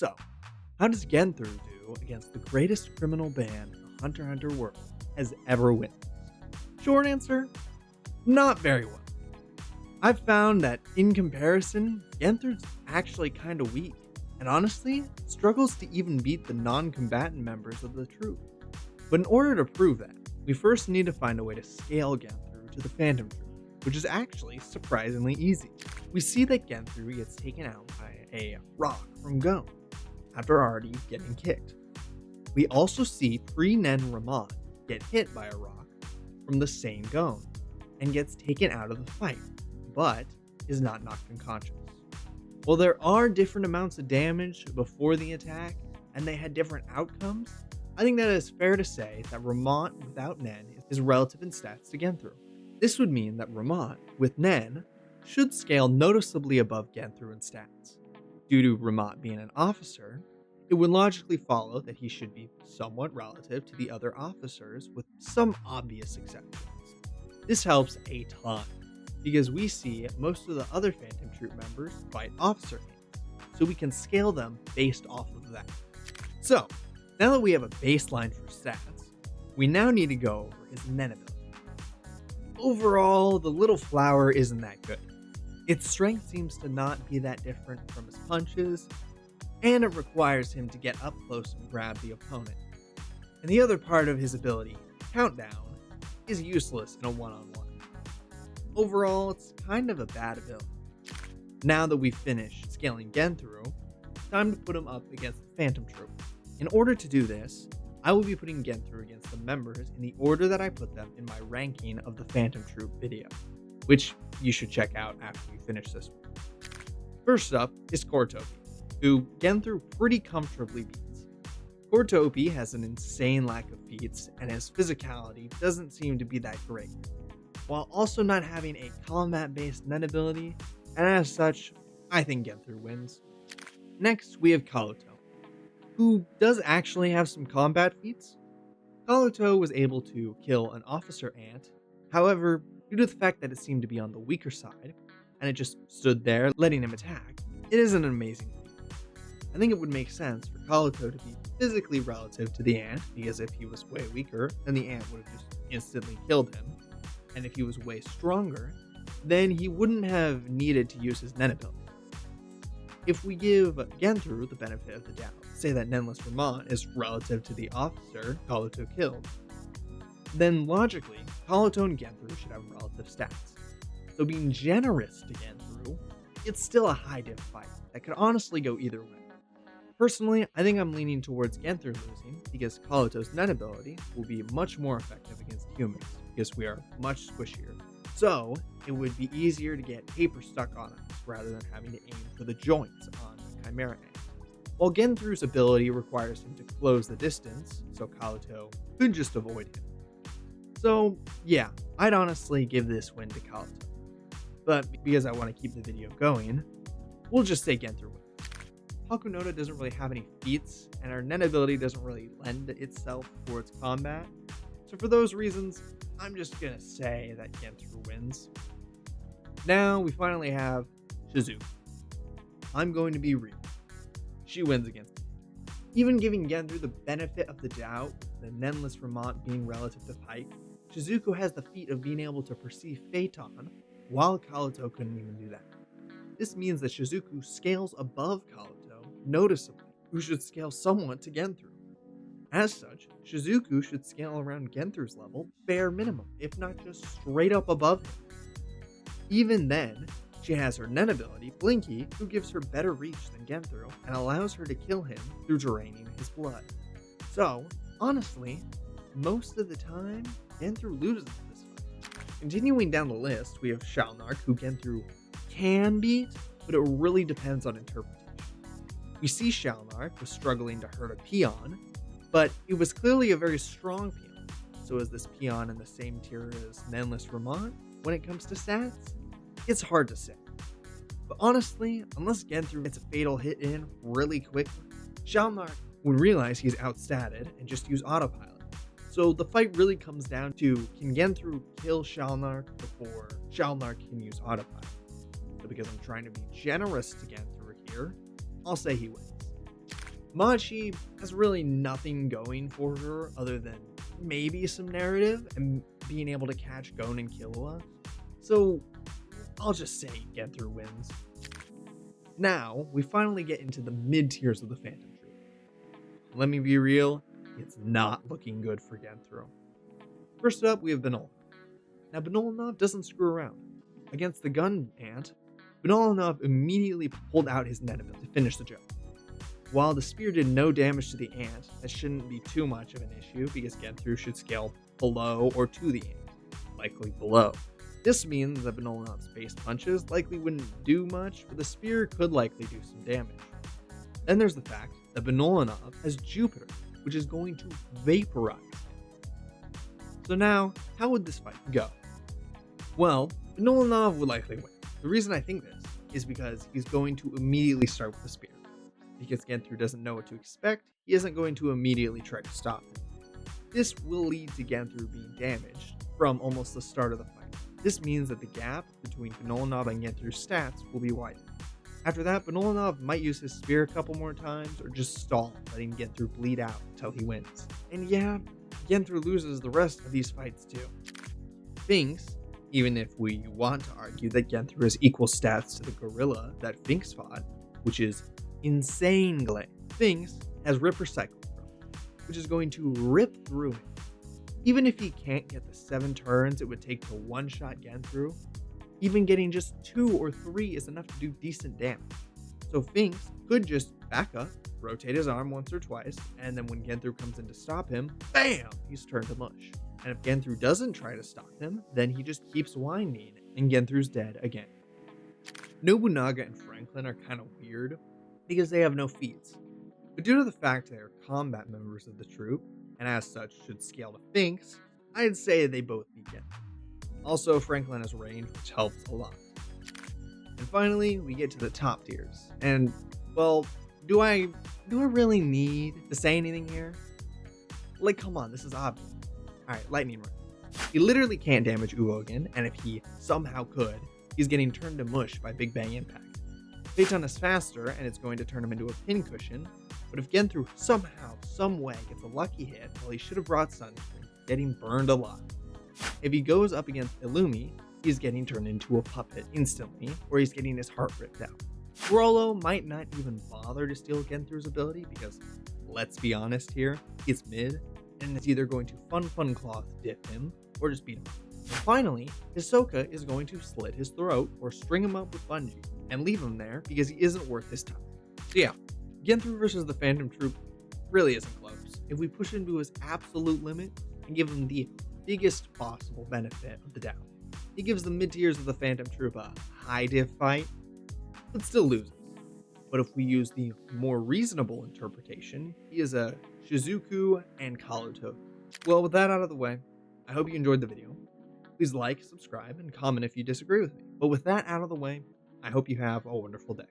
So, how does Genthru do against the greatest criminal band the Hunter x Hunter world has ever witnessed? Short answer, not very well. I've found that in comparison, Genthru's actually kinda weak, and honestly, struggles to even beat the non-combatant members of the troupe. But in order to prove that, we first need to find a way to scale Genthru to the Phantom Troupe, which is actually surprisingly easy. We see that Genthru gets taken out by a rock from Gon, after already getting kicked. We also see pre-Nen Ramon get hit by a rock from the same Gon, and gets taken out of the fight, but is not knocked unconscious. While there are different amounts of damage before the attack, and they had different outcomes, I think that it is fair to say that Ramon without Nen is relative in stats to Genthru. This would mean that Ramon with Nen should scale noticeably above Genthru in stats. Due to Ramon being an officer, it would logically follow that he should be somewhat relative to the other officers with some obvious exceptions. This helps a ton, because we see most of the other Phantom Troop members fight officer names, so we can scale them based off of that. So, now that we have a baseline for stats, we now need to go over his Nen ability. Overall, the little flower isn't that good. Its strength seems to not be that different from his punches, and it requires him to get up close and grab the opponent. And the other part of his ability, Countdown, is useless in a one-on-one. Overall, it's kind of a bad ability. Now that we've finished scaling Genthru, time to put him up against the Phantom Troupe. In order to do this, I will be putting Genthru against the members in the order that I put them in my ranking of the Phantom Troupe video, which you should check out after you finish this one. First up is Troupe, who Genthru pretty comfortably beats. Troupe has an insane lack of feats, and his physicality doesn't seem to be that great, while also not having a combat-based Nen ability, and as such, I think Genthru wins. Next, we have Kalluto, who does actually have some combat feats. Kalluto was able to kill an officer ant, however, due to the fact that it seemed to be on the weaker side, and it just stood there letting him attack, it is an amazing feat. I think it would make sense for Kalluto to be physically relative to the ant, because if he was way weaker, then the ant would have just instantly killed him, and if he was way stronger, then he wouldn't have needed to use his Nen ability. If we give Genthru the benefit of the doubt, say that Nenless Ramon is relative to the officer Kalluto killed, then logically, Kalluto and Genthru should have relative stats. So being generous to Genthru, it's still a high diff fight that could honestly go either way. Personally, I think I'm leaning towards Genthru losing, because Kalluto's Nen ability will be much more effective against humans, because we are much squishier. So, it would be easier to get paper stuck on us, rather than having to aim for the joints on the Chimera ant. While Genthru's ability requires him to close the distance, so Kalluto could just avoid him. So, yeah, I'd honestly give this win to Kalluto. But because I want to keep the video going, we'll just say Genthru wins. Hakunoda doesn't really have any feats, and our Nen ability doesn't really lend itself towards combat. So for those reasons, I'm just gonna say that Genthru wins. Now we finally have Shizuku. I'm going to be real. She wins against me. Even giving Genthru the benefit of the doubt, the Nenless Ramon being relative to Pike, Shizuku has the feat of being able to perceive Phaeton, while Kalluto couldn't even do that. This means that Shizuku scales above Kalluto noticeably, who should scale somewhat to Genthru. As such, Shizuku should scale around Genthru's level bare minimum, if not just straight up above him. Even then, she has her Nen ability, Blinky, who gives her better reach than Genthru and allows her to kill him through draining his blood. So, honestly, most of the time, Genthru loses this fight. Continuing down the list, we have Shalnark, who Genthru can beat, but it really depends on interpretation. We see Shalnark was struggling to hurt a peon, but it was clearly a very strong peon. So is this peon in the same tier as Nenless Ramon when it comes to stats? It's hard to say. But honestly, unless Genthru gets a fatal hit in really quickly, Shalnark would realize he's outstatted and just use autopilot. So the fight really comes down to, can Genthru kill Shalnark before Shalnark can use autopilot? So because I'm trying to be generous to Genthru here, I'll say he wins. Machi has really nothing going for her other than maybe some narrative and being able to catch Gon and Killua. So I'll just say Genthru wins. Now, we finally get into the mid tiers of the Phantom Troop. Let me be real, it's not looking good for Genthru. First up, we have Benolanov. Now, Benolanov doesn't screw around. Against the gun ant, Benolanov immediately pulled out his Neneville to finish the job. While the spear did no damage to the ant, that shouldn't be too much of an issue because Genthru should scale below or to the ant, likely below. This means that Benolanov's base punches likely wouldn't do much, but the spear could likely do some damage. Then there's the fact that Benolanov has Jupiter, which is going to vaporize him. So now, how would this fight go? Well, Benolanov would likely win. The reason I think this is because he's going to immediately start with the spear. Because Genthru doesn't know what to expect, he isn't going to immediately try to stop him. This will lead to Genthru being damaged from almost the start of the fight. This means that the gap between Benolanov and Genthru's stats will be widened. After that, Benolanov might use his spear a couple more times or just stall, letting Genthru bleed out until he wins. And yeah, Genthru loses the rest of these fights too. Finks, even if we want to argue that Genthru has equal stats to the gorilla that Finks fought, which is insane glaive, Finks has Ripper Cycle Throw, which is going to rip through him. Even if he can't get the 7 turns it would take to one-shot Genthru, even getting just 2 or 3 is enough to do decent damage. So Finks could just back up, rotate his arm once or twice, and then when Genthru comes in to stop him, BAM! He's turned to mush. And if Genthru doesn't try to stop him, then he just keeps winding, and Genthru's dead again. Nobunaga and Franklin are kind of weird, because they have no feats. But due to the fact they are combat members of the troop, and as such should scale to Finks, I'd say they both beat Genthru. Also, Franklin has range, which helps a lot. And finally, we get to the top tiers. And, well, do I really need to say anything here? Like, come on, this is obvious. Alright, Lightning Run. He literally can't damage Uogen, and if he somehow could, he's getting turned to mush by Big Bang Impact. Phaeton is faster, and it's going to turn him into a pincushion, but if Genthru somehow, someway gets a lucky hit, well, he should have brought Sunscreen, getting burned a lot. If he goes up against Illumi, he's getting turned into a puppet instantly, or he's getting his heart ripped out. Rollo might not even bother to steal Genthru's ability because, let's be honest here, it's mid, and it's either going to Fun Cloth dip him, or just beat him up. And finally, Hisoka is going to slit his throat or string him up with bungee, and leave him there because he isn't worth his time. So yeah, Genthru versus the Phantom Troop really isn't close. If we push him to his absolute limit and give him the biggest possible benefit of the doubt, he gives the mid-tiers of the Phantom Troop a high diff fight, but still loses. But if we use the more reasonable interpretation, he is a Shizuku and kalluto. Well, with that out of the way, I hope you enjoyed the video. Please like, subscribe, and comment if you disagree with me. But with that out of the way, I hope you have a wonderful day.